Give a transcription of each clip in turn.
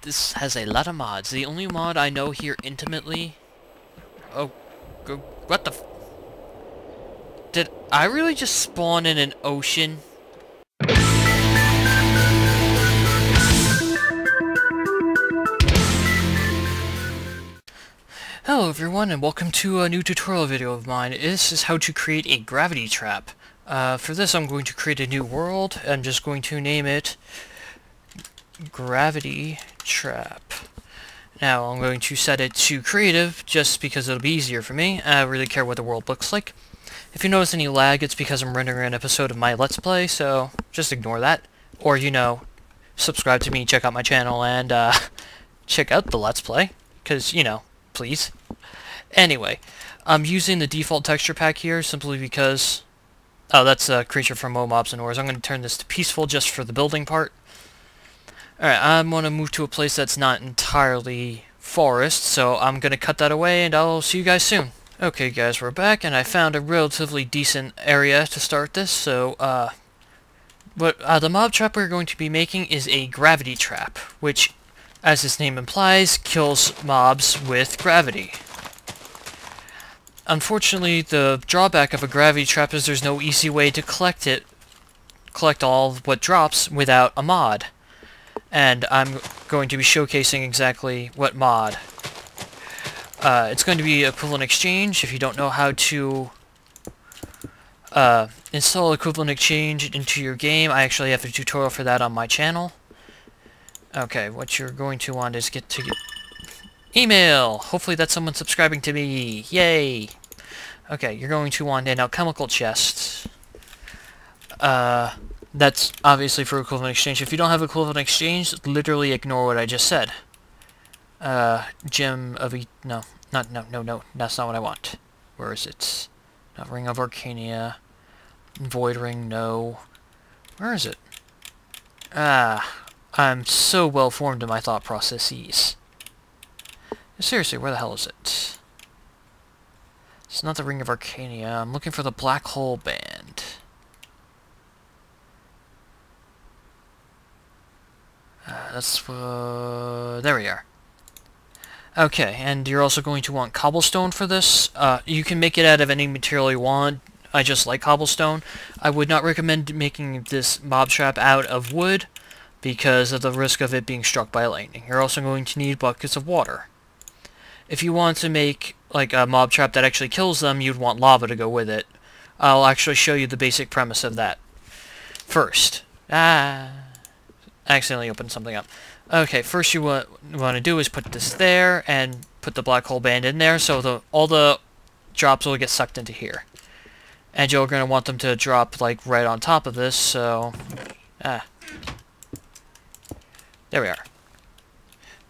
this has a lot of mods. The only mod I know here intimately... Oh, what the f... Did I really just spawn in an ocean? Hello everyone, and welcome to a new tutorial video of mine. This is how to create a gravity trap. For this I'm going to create a new world. I'm just going to name it Gravity Trap. Now I'm going to set it to creative just because it'll be easier for me. I don't really care what the world looks like. If you notice any lag, it's because I'm rendering an episode of my Let's Play, so just ignore that. Or, you know, subscribe to me, check out my channel, and check out the Let's Play. Because, you know, please. Anyway, I'm using the default texture pack here simply because... Oh, that's a creature from Mobs and Ores. I'm going to turn this to peaceful just for the building part. Alright, I'm going to move to a place that's not entirely forest, so I'm going to cut that away, and I'll see you guys soon. Okay guys, we're back, and I found a relatively decent area to start this, so, the mob trap we're going to be making is a gravity trap, which, as its name implies, kills mobs with gravity. Unfortunately, the drawback of a gravity trap is there's no easy way to collect all what drops without a mod. And I'm going to be showcasing exactly what mod. It's going to be equivalent exchange. If you don't know how to install equivalent exchange into your game, I actually have a tutorial for that on my channel. Okay, what you're going to want is get email! Hopefully that's someone subscribing to me. Yay! Okay, you're going to want an alchemical chest. That's obviously for equivalent exchange. If you don't have equivalent exchange, literally ignore what I just said. Gem of no, that's not what I want. Where is it? Not Ring of Arcania. Void Ring, no. Where is it? I'm so well formed in my thought processes. Seriously, where the hell is it? It's not the Ring of Arcania. I'm looking for the Black Hole Band. There we are. Okay, and you're also going to want cobblestone for this. You can make it out of any material you want. I just like cobblestone. I would not recommend making this mob trap out of wood because of the risk of it being struck by lightning. You're also going to need buckets of water. If you want to make like a mob trap that actually kills them, you'd want lava to go with it. I'll actually show you the basic premise of that. First, I accidentally opened something up. Okay, first you want to do is put this there and put the black hole band in there, so all the drops will get sucked into here. And you're going to want them to drop like right on top of this, so there we are.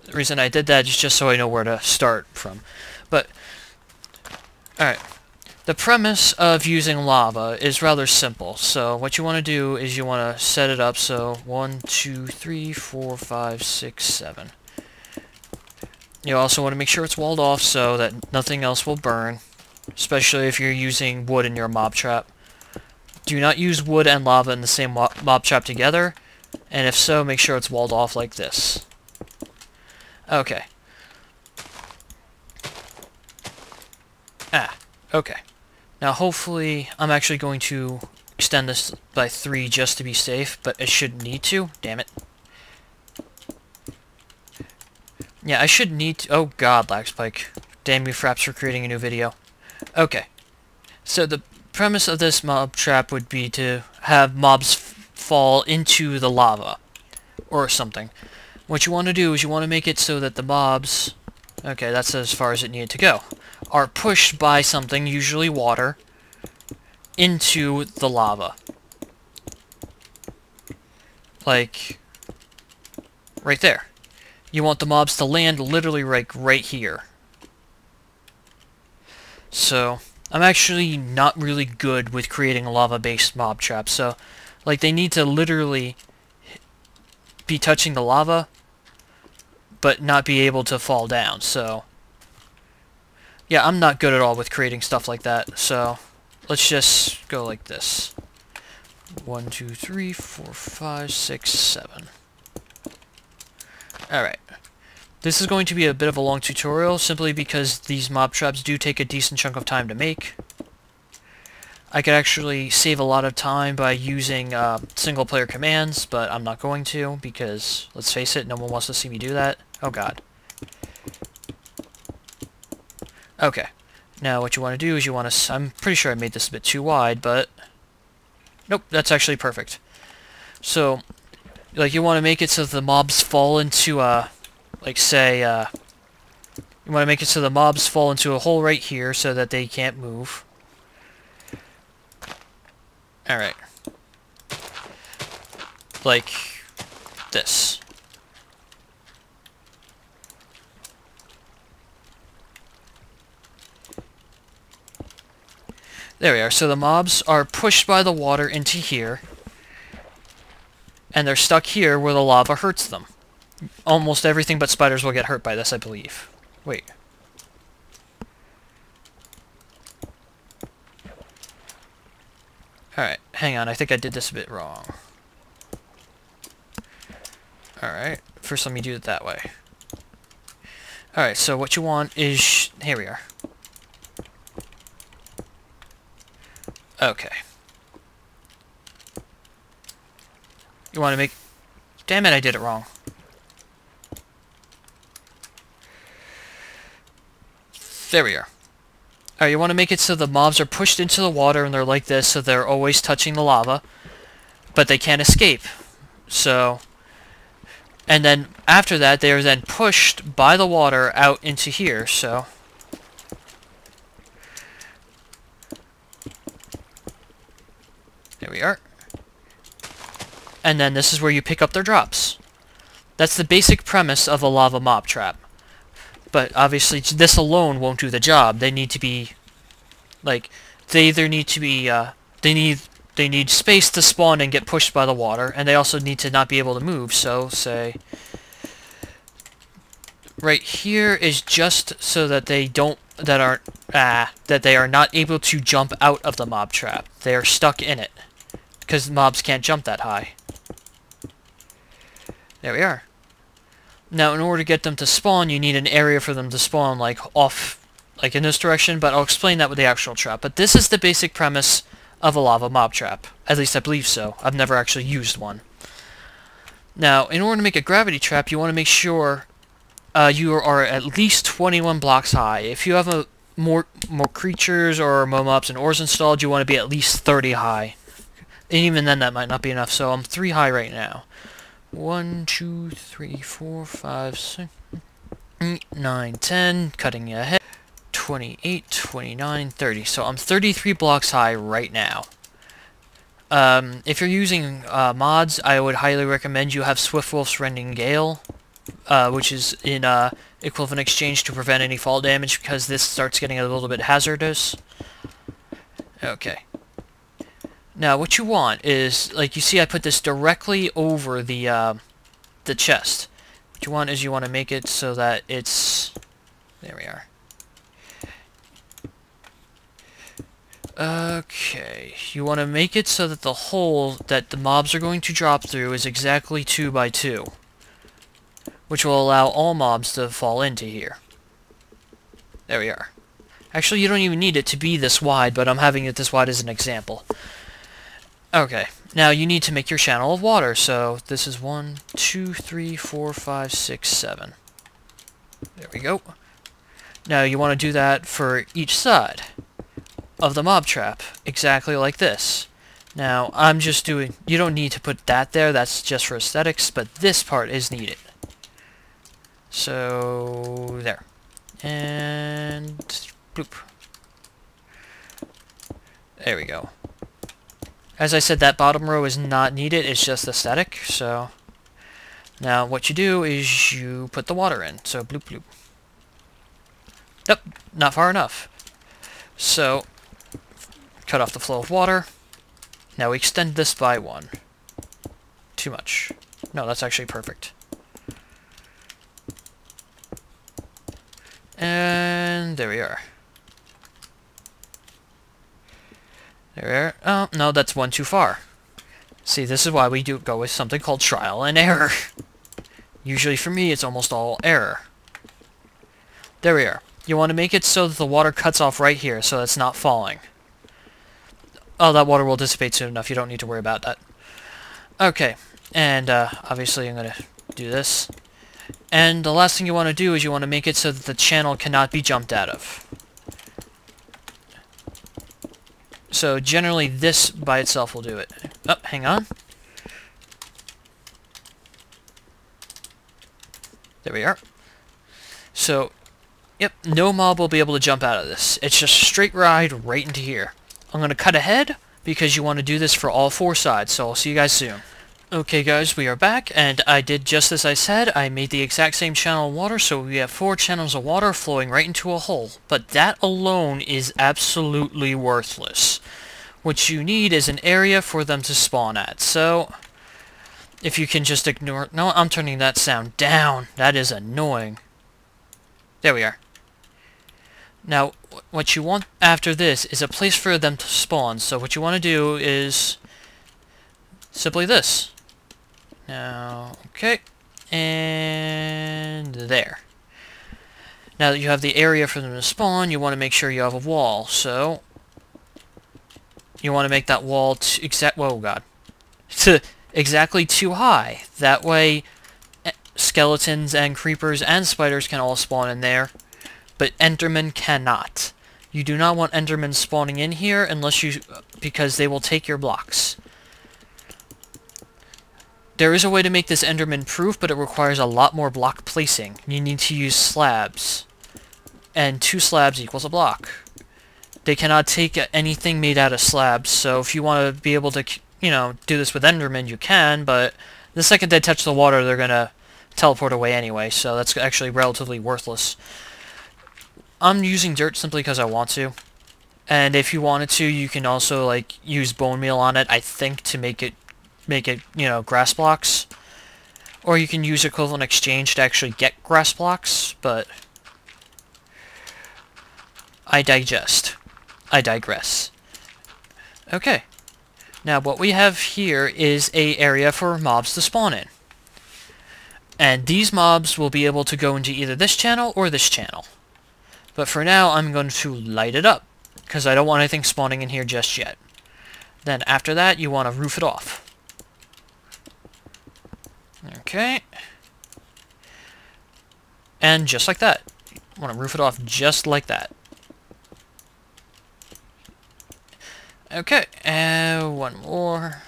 The reason I did that is just so I know where to start from. But alright. The premise of using lava is rather simple. So what you want to do is you want to set it up so 1, 2, 3, 4, 5, 6, 7. You also want to make sure it's walled off so that nothing else will burn, especially if you're using wood in your mob trap. Do not use wood and lava in the same mob trap together, and if so, make sure it's walled off like this. Okay. Okay. Now hopefully, I'm actually going to extend this by 3 just to be safe, but I shouldn't need to. Damn it. Yeah, I should need to. Oh god, lag spike. Damn you fraps for creating a new video. Okay. So the premise of this mob trap would be to have mobs fall into the lava. Or something. What you want to do is you want to make it so that the mobs... Okay, that's as far as it needed to go. Are pushed by something, usually water, into the lava. Like, right there. You want the mobs to land literally right here. So, I'm actually not really good with creating a lava-based mob trap, so, like, they need to literally be touching the lava, but not be able to fall down, so... Yeah, I'm not good at all with creating stuff like that, so let's just go like this. 1, 2, 3, 4, 5, 6, 7. Alright. This is going to be a bit of a long tutorial, simply because these mob traps do take a decent chunk of time to make. I could actually save a lot of time by using single-player commands, but I'm not going to, because, let's face it, no one wants to see me do that. Oh god. Okay. Now what you want to do is you want to... I'm pretty sure I made this a bit too wide, but... Nope, that's actually perfect. So, like, you want to make it so the mobs fall into, like, say, you want to make it so the mobs fall into a hole right here so that they can't move. Alright. Like this. There we are. So the mobs are pushed by the water into here, and they're stuck here where the lava hurts them. Almost everything but spiders will get hurt by this, I believe. Wait. Alright, hang on. I think I did this a bit wrong. Alright, first let me do it that way. Alright, so what you want is... Here we are. Okay. You want to make... Damn it, I did it wrong. There we are. Alright, you want to make it so the mobs are pushed into the water and they're like this, so they're always touching the lava, but they can't escape. So... And then, after that, they are then pushed by the water out into here, so... There we are. And then this is where you pick up their drops. That's the basic premise of a lava mob trap. But obviously this alone won't do the job. They need to be, like, they either need to be, they need space to spawn and get pushed by the water, and they also need to not be able to move. So, say, right here is just so that they don't, that they are not able to jump out of the mob trap. They are stuck in it, because mobs can't jump that high. There we are. Now, in order to get them to spawn, you need an area for them to spawn, like, off, like, in this direction, but I'll explain that with the actual trap. But this is the basic premise of a lava mob trap. At least I believe so. I've never actually used one. Now, in order to make a gravity trap, you want to make sure you are at least 21 blocks high. If you have more creatures or more mobs and ores installed, you want to be at least 30 high. And even then, that might not be enough, so I'm 3 high right now. 1, 2, 3, 4, 5, 6, 8, 9, 10, cutting ahead, 28, 29, 30. So I'm 33 blocks high right now. If you're using mods, I would highly recommend you have Swiftwolf's Rending Gale, which is in equivalent exchange to prevent any fall damage, because this starts getting a little bit hazardous. Okay. Now, what you want is, like, you see I put this directly over the chest. What you want is you want to make it so that it's... There we are. Okay. You want to make it so that the hole that the mobs are going to drop through is exactly 2 by 2. Which will allow all mobs to fall into here. There we are. Actually, you don't even need it to be this wide, but I'm having it this wide as an example. Okay, now you need to make your channel of water, so this is 1, 2, 3, 4, 5, 6, 7. There we go. Now you want to do that for each side of the mob trap, exactly like this. Now, I'm just doing... You don't need to put that there, that's just for aesthetics, but this part is needed. So, there. And... bloop. There we go. As I said, that bottom row is not needed, it's just aesthetic, so... Now, what you do is you put the water in, so bloop bloop. Nope, not far enough. So, cut off the flow of water. Now we extend this by 1. Too much. No, that's actually perfect. And there we are. There we are. Oh, no, that's 1 too far. See, this is why we do go with something called trial and error. Usually for me, it's almost all error. There we are. You want to make it so that the water cuts off right here, so it's not falling. Oh, that water will dissipate soon enough. You don't need to worry about that. Okay, and obviously I'm going to do this. And the last thing you want to do is you want to make it so that the channel cannot be jumped out of. So generally this by itself will do it. Oh, hang on. There we are. So, yep, no mob will be able to jump out of this. It's just a straight ride right into here. I'm going to cut ahead because you want to do this for all 4 sides, so I'll see you guys soon. Okay guys, we are back, and I did just as I said. I made the exact same channel of water, so we have 4 channels of water flowing right into a hole. But that alone is absolutely worthless. What you need is an area for them to spawn at, so if you can just ignore... No, I'm turning that sound down. That is annoying. There we are. Now, what you want after this is a place for them to spawn, so what you want to do is simply this. Now, okay, and there. Now that you have the area for them to spawn, you want to make sure you have a wall, so you want to make that wall exactly too high. That way, skeletons and creepers and spiders can all spawn in there, but endermen cannot. You do not want endermen spawning in here because they will take your blocks. There is a way to make this enderman proof, but it requires a lot more block placing. You need to use slabs, and 2 slabs equals a block. They cannot take anything made out of slabs, so if you want to be able to, do this with endermen, you can, but the second they touch the water, they're gonna teleport away anyway, so that's actually relatively worthless. I'm using dirt simply because I want to, and if you wanted to, you can also use bone meal on it, I think, to make it grass blocks, or you can use equivalent exchange to actually get grass blocks, but I digress. Okay, now what we have here is a area for mobs to spawn in. And these mobs will be able to go into either this channel or this channel. But for now, I'm going to light it up, because I don't want anything spawning in here just yet. Then after that, you want to roof it off. Okay. And just like that. You want to roof it off just like that. Okay, one more.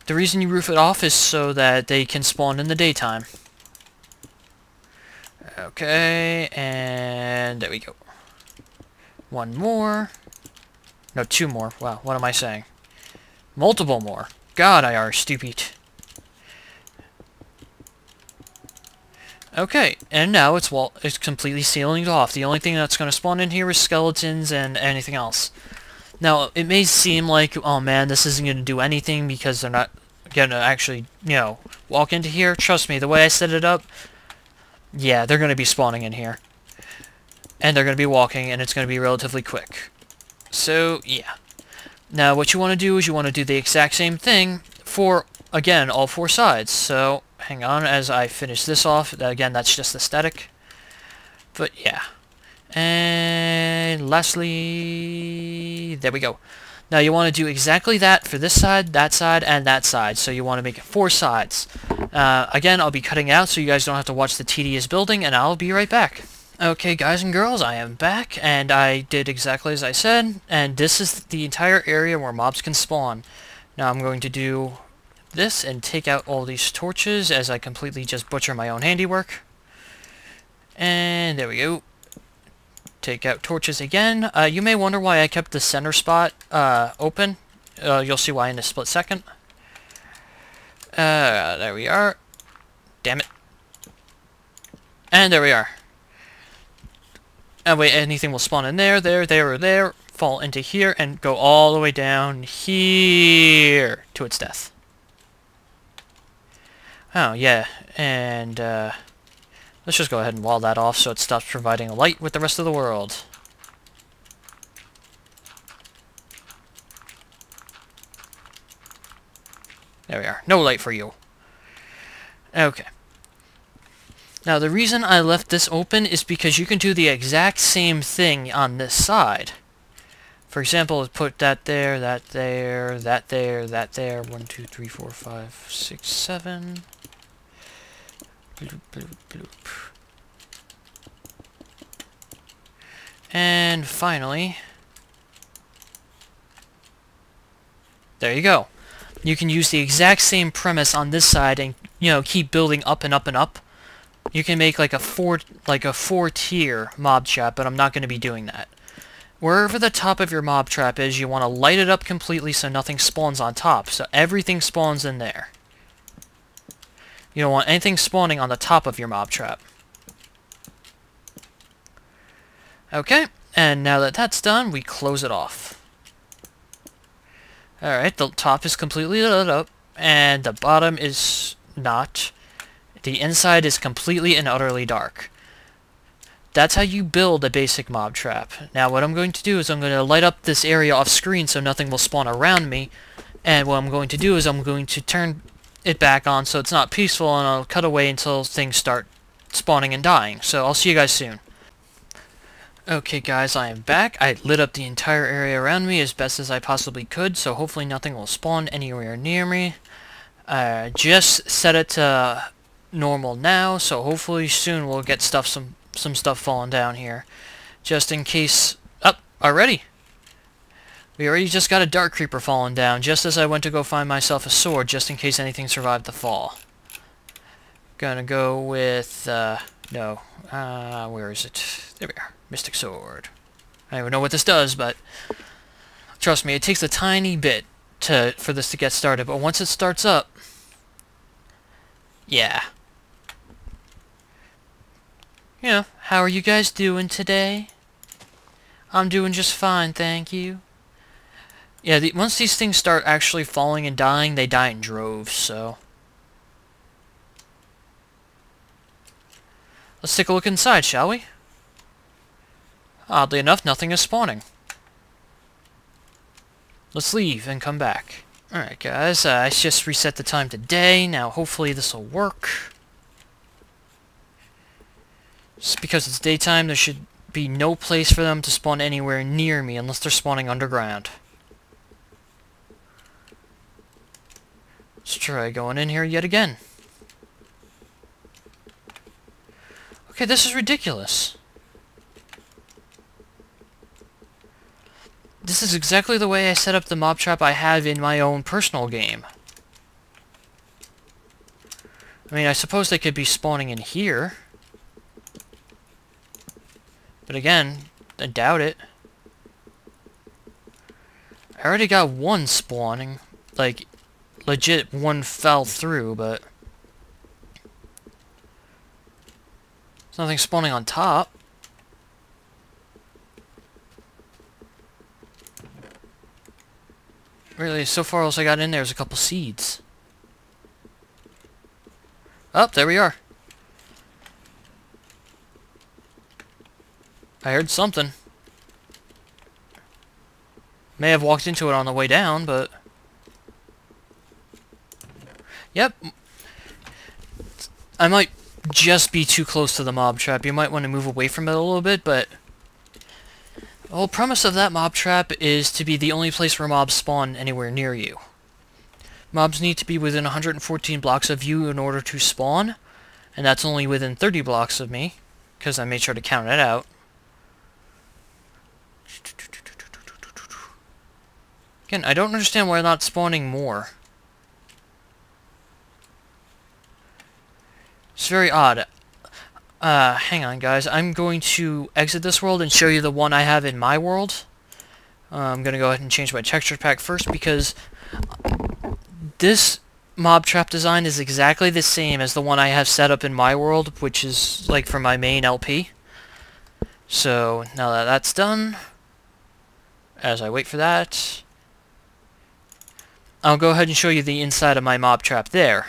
The reason you roof it off is so that they can spawn in the daytime. Okay, and there we go. One more. No, 2 more. Wow, what am I saying? Multiple more. God, I are stupid. Okay, and now it's completely sealing off. The only thing that's going to spawn in here is skeletons and anything else. Now, it may seem like, oh man, this isn't going to do anything because they're not going to actually, walk into here. Trust me, the way I set it up, yeah, they're going to be spawning in here. And they're going to be walking, and it's going to be relatively quick. So, yeah. Now, what you want to do is you want to do the exact same thing for, again, all 4 sides. So, hang on as I finish this off. Again, that's just aesthetic. But, yeah. And lastly, there we go. Now you want to do exactly that for this side, and that side. So you want to make it 4 sides. Again, I'll be cutting out so you guys don't have to watch the tedious building, and I'll be right back. Okay, guys and girls, I am back, and I did exactly as I said, and this is the entire area where mobs can spawn. Now I'm going to do this and take out all these torches as I completely just butcher my own handiwork. And there we go. Take out torches again. You may wonder why I kept the center spot open. You'll see why in a split second. There we are. Damn it. And there we are. Wait, anything will spawn in there, or there, fall into here, and go all the way down here to its death. Oh, yeah, and let's just go ahead and wall that off so it stops providing light with the rest of the world. There we are. No light for you. Okay. Now, the reason I left this open is because you can do the exact same thing on this side. For example, put that there, that there, that there, that there. 1, 2, 3, 4, 5, 6, 7. Bloop, bloop, bloop. And finally, there you go. You can use the exact same premise on this side and, you know, keep building up and up and up. You can make like a four-tier mob trap, but I'm not going to be doing that. Wherever the top of your mob trap is, you want to light it up completely so nothing spawns on top. So everything spawns in there. You don't want anything spawning on the top of your mob trap. Okay, and now that that's done, we close it off. Alright, the top is completely lit up, and the bottom is not. The inside is completely and utterly dark. That's how you build a basic mob trap. Now what I'm going to do is I'm going to light up this area off screen so nothing will spawn around me, and what I'm going to do is I'm going to turn it back on so it's not peaceful, and I'll cut away until things start spawning and dying. So I'll see you guys soon. Okay guys, I am back. I lit up the entire area around me as best as I possibly could, so hopefully nothing will spawn anywhere near me. Just set it to normal now, so hopefully soon we'll get some stuff falling down here. Just in case... Oh, already! We already just got a dark creeper falling down, just as I went to go find myself a sword, just in case anything survived the fall. Gonna go with... no. Where is it? There we are. Mystic Sword. I don't even know what this does, but trust me, it takes a tiny bit for this to get started, but once it starts up, yeah. You know, how are you guys doing today? I'm doing just fine, thank you. Yeah, once these things start actually falling and dying, they die in droves, so... Let's take a look inside, shall we? Oddly enough, nothing is spawning. Let's leave and come back. Alright guys, I just reset the time to day. Now hopefully this will work. Just because it's daytime, there should be no place for them to spawn anywhere near me unless they're spawning underground. Let's try going in here yet again. Okay, this is ridiculous. This is exactly the way I set up the mob trap I have in my own personal game. I mean, I suppose they could be spawning in here. But again, I doubt it. I already got one spawning. Like, legit, one fell through, but... There's nothing spawning on top. Really, so far all I got in there is a couple seeds. Oh, there we are. I heard something. May have walked into it on the way down, but... Yep. I might just be too close to the mob trap. You might want to move away from it a little bit, but... The whole premise of that mob trap is to be the only place where mobs spawn anywhere near you. Mobs need to be within 114 blocks of you in order to spawn, and that's only within 30 blocks of me, because I made sure to count it out. Again, I don't understand why they're not spawning more. It's very odd. Hang on, guys. I'm going to exit this world and show you the one I have in my world. I'm going to go ahead and change my texture pack first because this mob trap design is exactly the same as the one I have set up in my world, which is like for my main LP. So now that that's done, as I wait for that, I'll go ahead and show you the inside of my mob trap there.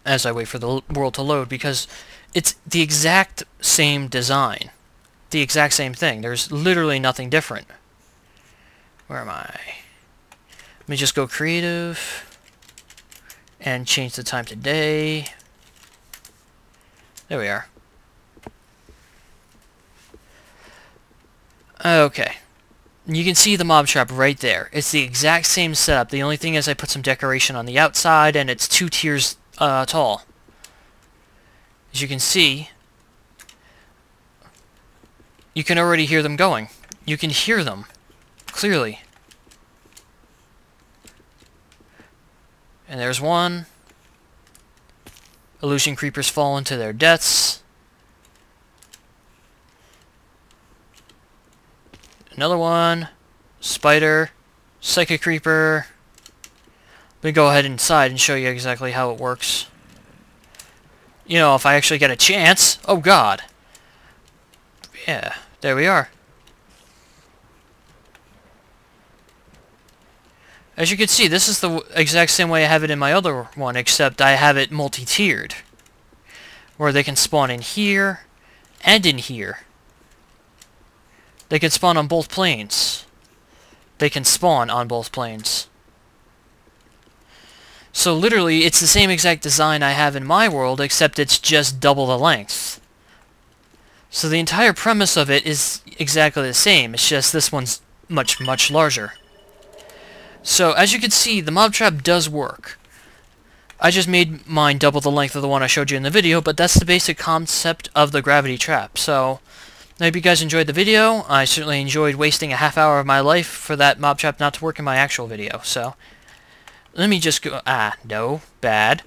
As I wait for the world to load, because it's the exact same design. The exact same thing. There's literally nothing different. Where am I? Let me just go creative and change the time to day. There we are. Okay. You can see the mob trap right there. It's the exact same setup. The only thing is I put some decoration on the outside, and it's 2 tiers tall. As you can see, you can already hear them going. You can hear them clearly. And there's one. Illusion creepers fall into their deaths. Another one. Spider. Psychic creeper. Let me go ahead inside and show you exactly how it works. You know, if I actually get a chance. Oh god. Yeah, there we are. As you can see, this is the exact same way I have it in my other one, except I have it multi-tiered. Where they can spawn in here and in here. They can spawn on both planes. They can spawn on both planes. So literally, it's the same exact design I have in my world, except it's just double the length. So the entire premise of it is exactly the same, it's just this one's much, much larger. So, as you can see, the mob trap does work. I just made mine double the length of the one I showed you in the video, but that's the basic concept of the gravity trap. So, I hope you guys enjoyed the video. I certainly enjoyed wasting a half hour of my life for that mob trap not to work in my actual video. So, let me just go... no. Bad.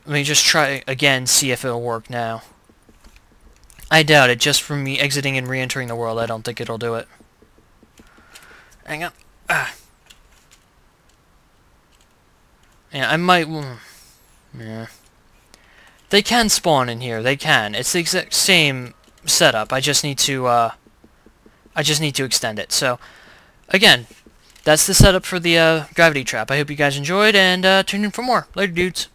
Let me just try again, see if it'll work now. I doubt it. Just from me exiting and re-entering the world, I don't think it'll do it. Hang on. Yeah, I might... yeah. They can spawn in here. They can. It's the exact same setup. I just need to extend it. So, again, that's the setup for the gravity trap. I hope you guys enjoyed, and tune in for more. Later, dudes.